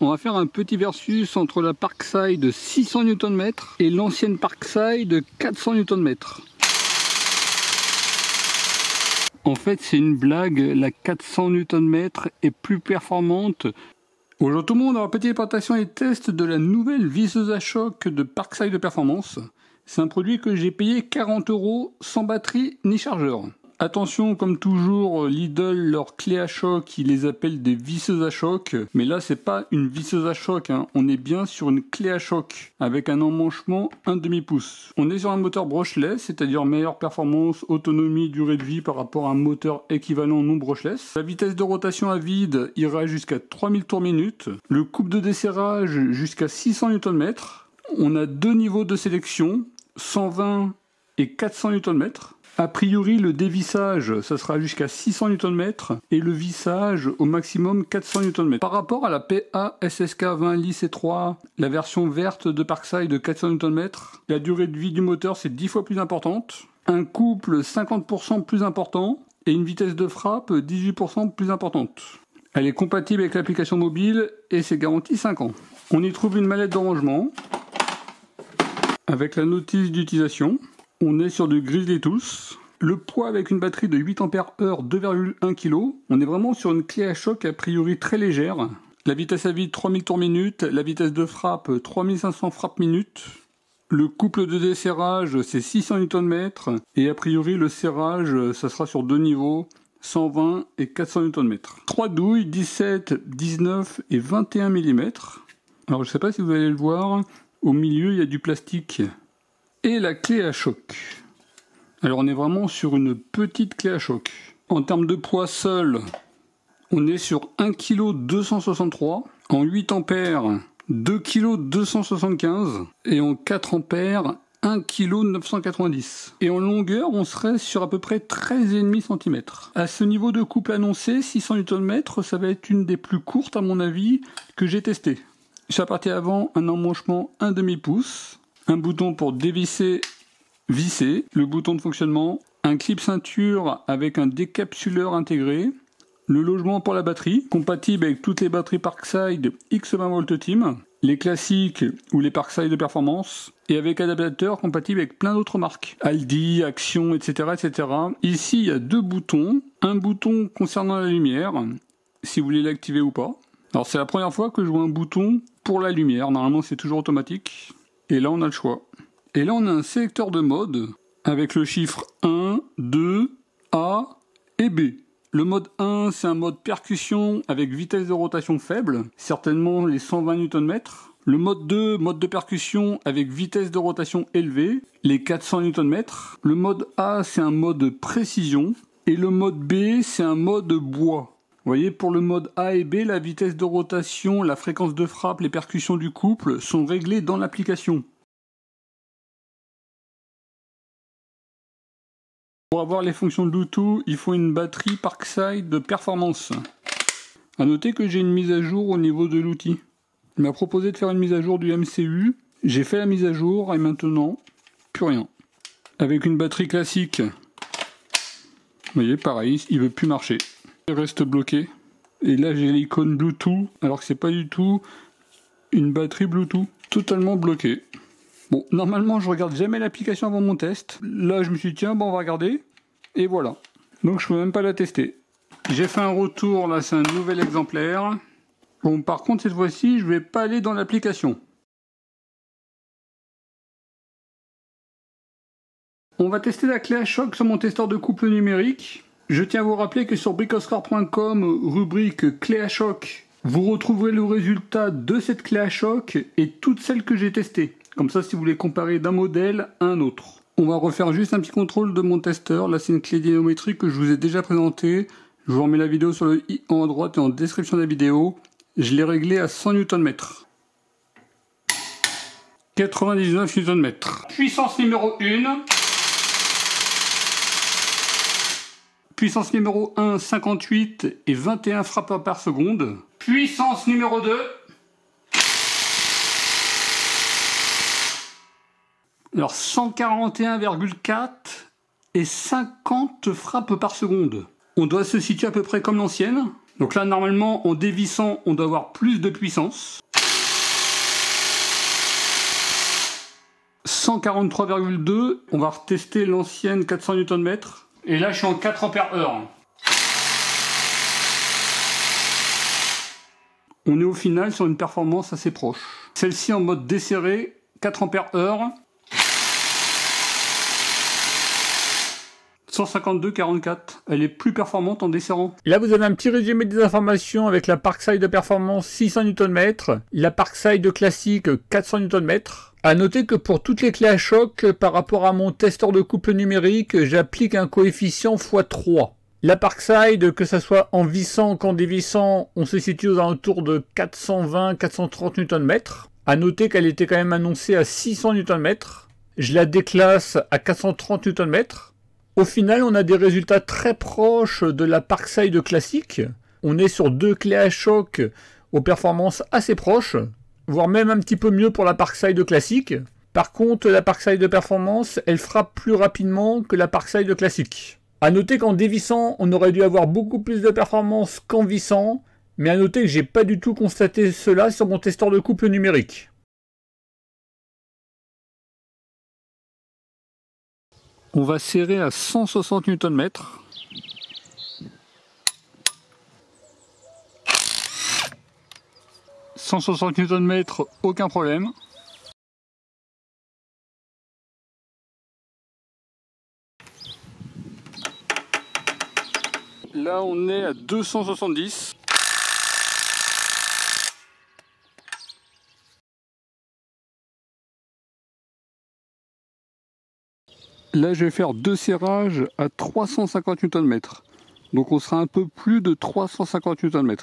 On va faire un petit versus entre la Parkside 600 Nm et l'ancienne Parkside 400 Nm. En fait, c'est une blague, la 400 Nm est plus performante. Bonjour tout le monde, alors petite présentation et test de la nouvelle visseuse à choc de Parkside Performance. C'est un produit que j'ai payé 40 € sans batterie ni chargeur. Attention, comme toujours, Lidl, leurs clés à choc, ils les appellent des visseuses à choc. Mais là, c'est pas une visseuse à choc, hein. On est bien sur une clé à choc, avec un emmanchement 1/2 pouce. On est sur un moteur brushless, c'est-à-dire meilleure performance, autonomie, durée de vie par rapport à un moteur équivalent non brushless. La vitesse de rotation à vide ira jusqu'à 3000 tours minute. Le couple de desserrage jusqu'à 600 Nm. On a deux niveaux de sélection, 120 et 400 Nm. A priori, le dévissage, ça sera jusqu'à 600 Nm et le vissage au maximum 400 Nm. Par rapport à la PA-SSK 20 Li C3, la version verte de Parkside de 400 Nm, la durée de vie du moteur c'est 10 fois plus importante, un couple 50% plus important et une vitesse de frappe 18% plus importante. Elle est compatible avec l'application mobile et c'est garanti 5 ans. On y trouve une mallette de rangement avec la notice d'utilisation. On est sur du Grizzly Tools. Le poids avec une batterie de 8 Ah 2,1 kg. On est vraiment sur une clé à choc a priori très légère. La vitesse à vide 3000 tours minute. La vitesse de frappe 3500 frappes minute. Le couple de desserrage c'est 600 Nm. Et a priori le serrage ça sera sur deux niveaux. 120 et 400 Nm. 3 douilles 17, 19 et 21 mm. Alors je ne sais pas si vous allez le voir. Au milieu il y a du plastique. Et la clé à choc. Alors on est vraiment sur une petite clé à choc. En termes de poids seul, on est sur 1 kg 263. En 8 ampères, 2 kg 275. Et en 4 ampères, 1 kg 990. Et en longueur, on serait sur à peu près 13,5 cm. À ce niveau de couple annoncé, 600 Nm, ça va être une des plus courtes à mon avis que j'ai testé. Sur la partie avant, un emmanchement 1/2 pouce. Un bouton pour dévisser, visser, le bouton de fonctionnement, un clip ceinture avec un décapsuleur intégré, le logement pour la batterie, compatible avec toutes les batteries Parkside X20 Volt Team, les classiques ou les Parkside de performance, et avec adaptateur compatible avec plein d'autres marques, Aldi, Action, etc., etc. Ici, il y a deux boutons, un bouton concernant la lumière, si vous voulez l'activer ou pas. Alors c'est la première fois que je vois un bouton pour la lumière, normalement c'est toujours automatique. Et là, on a le choix. Et là, on a un sélecteur de mode avec le chiffre 1, 2, A et B. Le mode 1, c'est un mode percussion avec vitesse de rotation faible, certainement les 120 Nm. Le mode 2, mode de percussion avec vitesse de rotation élevée, les 400 Nm. Le mode A, c'est un mode précision. Et le mode B, c'est un mode bois. Vous voyez, pour le mode A et B, la vitesse de rotation, la fréquence de frappe, les percussions du couple sont réglées dans l'application. Pour avoir les fonctions de Bluetooth, il faut une batterie Parkside de performance. A noter que j'ai une mise à jour au niveau de l'outil. Il m'a proposé de faire une mise à jour du MCU. J'ai fait la mise à jour et maintenant, plus rien. Avec une batterie classique, vous voyez, pareil, il ne veut plus marcher. Il reste bloqué. Et là j'ai l'icône Bluetooth, alors que c'est pas du tout une batterie Bluetooth. Totalement bloquée. Bon, normalement je regarde jamais l'application avant mon test. Là je me suis dit tiens, bon on va regarder. Et voilà. Donc je peux même pas la tester. J'ai fait un retour, là c'est un nouvel exemplaire. Bon, par contre cette fois-ci je vais pas aller dans l'application. On va tester la clé à choc sur mon testeur de couple numérique. Je tiens à vous rappeler que sur bricoscore.com, rubrique clé à choc, vous retrouverez le résultat de cette clé à choc et toutes celles que j'ai testées. Comme ça, si vous voulez comparer d'un modèle à un autre. On va refaire juste un petit contrôle de mon testeur. Là, c'est une clé dynamométrique que je vous ai déjà présentée. Je vous remets la vidéo sur le i en haut à droite et en description de la vidéo. Je l'ai réglé à 100 Nm. 99 Nm. Puissance numéro 1. Puissance numéro 1, 58 et 21 frappes par seconde. Puissance numéro 2. Alors 141,4 et 50 frappes par seconde. On doit se situer à peu près comme l'ancienne. Donc là, normalement, en dévissant, on doit avoir plus de puissance. 143,2. On va retester l'ancienne 400 Nm. Et là, je suis en 4 Ampères-heure. On est au final sur une performance assez proche. Celle-ci en mode desserré, 4 Ampères-heure. 152,44. Elle est plus performante en desserrant. Là, vous avez un petit résumé des informations avec la Parkside Performance 600 Nm, la Parkside classique 400 Nm. À noter que pour toutes les clés à choc, par rapport à mon testeur de couple numérique, j'applique un coefficient x3. La Parkside, que ce soit en vissant qu'en dévissant, on se situe aux alentours de 420-430 Nm. À noter qu'elle était quand même annoncée à 600 Nm. Je la déclasse à 430 Nm. Au final, on a des résultats très proches de la Parkside classique. On est sur deux clés à choc aux performances assez proches, voire même un petit peu mieux pour la Parkside classique. Par contre, la Parkside Performance, elle frappe plus rapidement que la Parkside classique. A noter qu'en dévissant, on aurait dû avoir beaucoup plus de performance qu'en vissant, mais à noter que j'ai pas du tout constaté cela sur mon testeur de couple numérique. On va serrer à 160 Nm. « 160 Nm, aucun problème. Là, on est à 270. Là, je vais faire deux serrages à 350 Nm. Donc, on sera un peu plus de 350 Nm.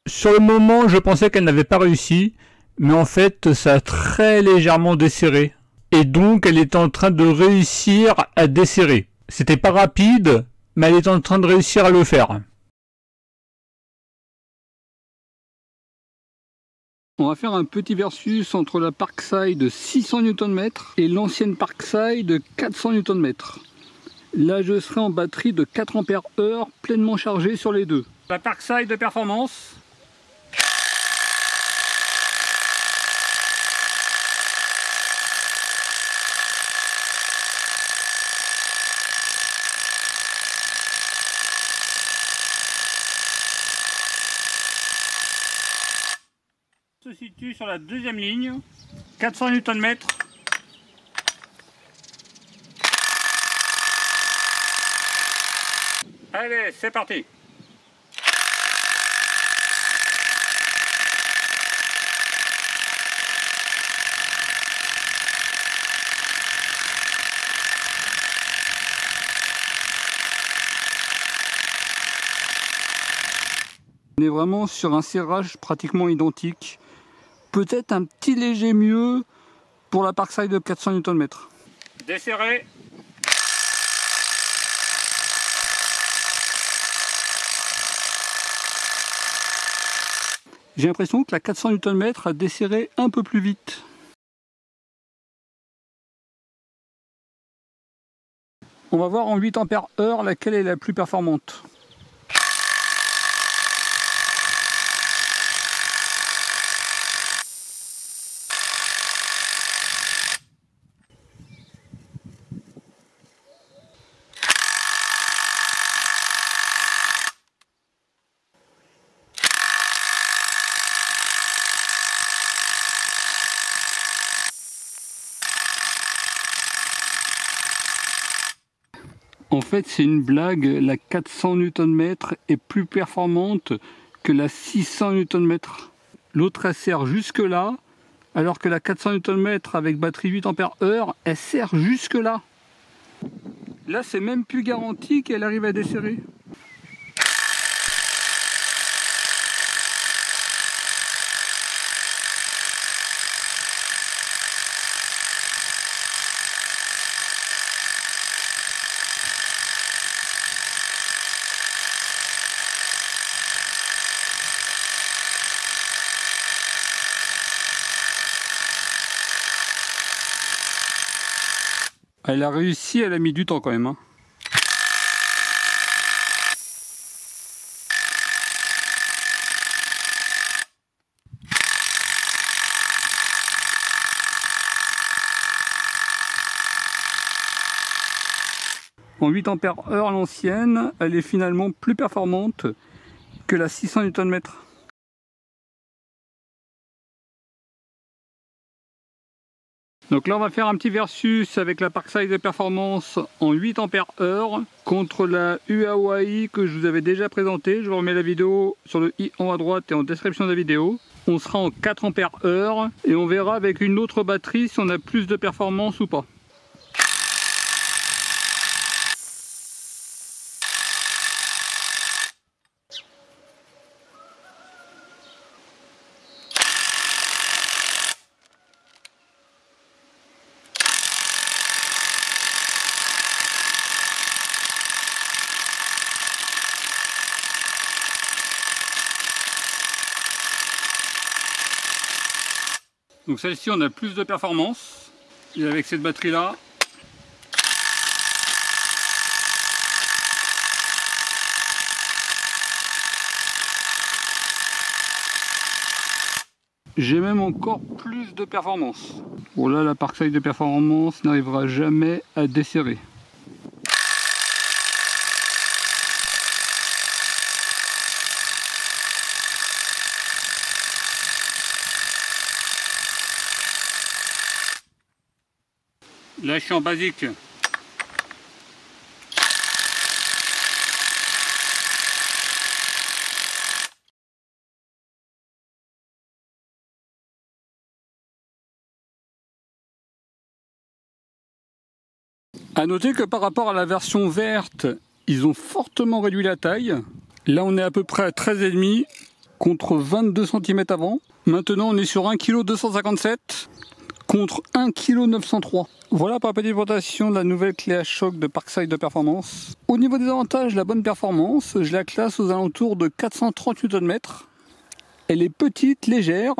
Sur le moment, je pensais qu'elle n'avait pas réussi, mais en fait, ça a très légèrement desserré. Et donc, elle est en train de réussir à desserrer. C'était pas rapide, mais elle est en train de réussir à le faire. On va faire un petit versus entre la Parkside 600 Nm et l'ancienne Parkside 400 Nm. Là, je serai en batterie de 4 Ampères-heure pleinement chargée sur les deux. La Parkside Performance. Se situe sur la deuxième ligne, 400 Nm. Allez, c'est parti. On est vraiment sur un serrage pratiquement identique. Peut-être un petit léger mieux pour la Parkside de 400 Nm. Desserré. J'ai l'impression que la 400 Nm a desserré un peu plus vite. On va voir en 8 Ampères-heure laquelle est la plus performante. En fait, c'est une blague, la 400 Nm est plus performante que la 600 Nm. L'autre, elle sert jusque là, alors que la 400 Nm avec batterie 8 Ampères-heure, elle sert jusque là. Là, c'est même plus garanti qu'elle arrive à desserrer. Elle a réussi, elle a mis du temps quand même. Hein. En 8 ampères heure l'ancienne, elle est finalement plus performante que la 600 Nm. Donc là on va faire un petit versus avec la Parkside de performance en 8 ampères heure contre la Huawei que je vous avais déjà présentée. Je vous remets la vidéo sur le i en haut à droite et en description de la vidéo. On sera en 4 ampères heure et on verra avec une autre batterie si on a plus de performance ou pas. Donc celle-ci on a plus de performance et avec cette batterie là j'ai même encore plus de performance. Bon là la Parkside de performance n'arrivera jamais à desserrer. Là je suis en basique. A noter que par rapport à la version verte, ils ont fortement réduit la taille. Là on est à peu près à 13,5 contre 22 cm avant. Maintenant on est sur 1,257 kg contre 1,903 kg. Voilà pour la petite présentation de la nouvelle clé à choc de Parkside de performance. Au niveau des avantages, la bonne performance, je la classe aux alentours de 430 Nm. Elle est petite, légère.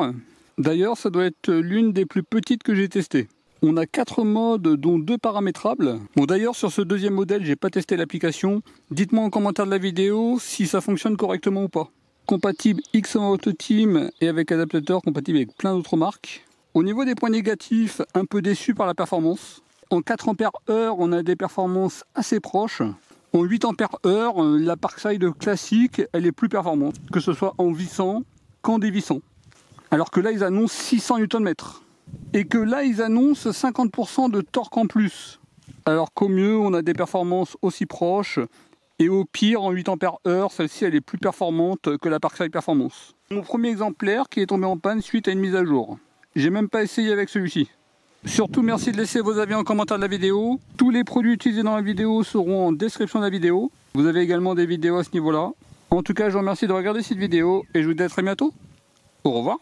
D'ailleurs, ça doit être l'une des plus petites que j'ai testées. On a 4 modes, dont 2 paramétrables. Bon, d'ailleurs, sur ce deuxième modèle, j'ai pas testé l'application. Dites-moi en commentaire de la vidéo si ça fonctionne correctement ou pas. Compatible XM Auto Team et avec adaptateur compatible avec plein d'autres marques. Au niveau des points négatifs, un peu déçu par la performance. En 4 ampères heure, on a des performances assez proches. En 8 ampères heure, la Parkside classique, elle est plus performante, que ce soit en vissant qu'en dévissant. Alors que là, ils annoncent 600 Nm. Et que là, ils annoncent 50% de torque en plus. Alors qu'au mieux, on a des performances aussi proches. Et au pire, en 8 ampères heure, celle-ci, elle est plus performante que la Parkside Performance. Mon premier exemplaire qui est tombé en panne suite à une mise à jour. J'ai même pas essayé avec celui-ci. Surtout, merci de laisser vos avis en commentaire de la vidéo. Tous les produits utilisés dans la vidéo seront en description de la vidéo. Vous avez également des vidéos à ce niveau-là. En tout cas, je vous remercie de regarder cette vidéo et je vous dis à très bientôt. Au revoir.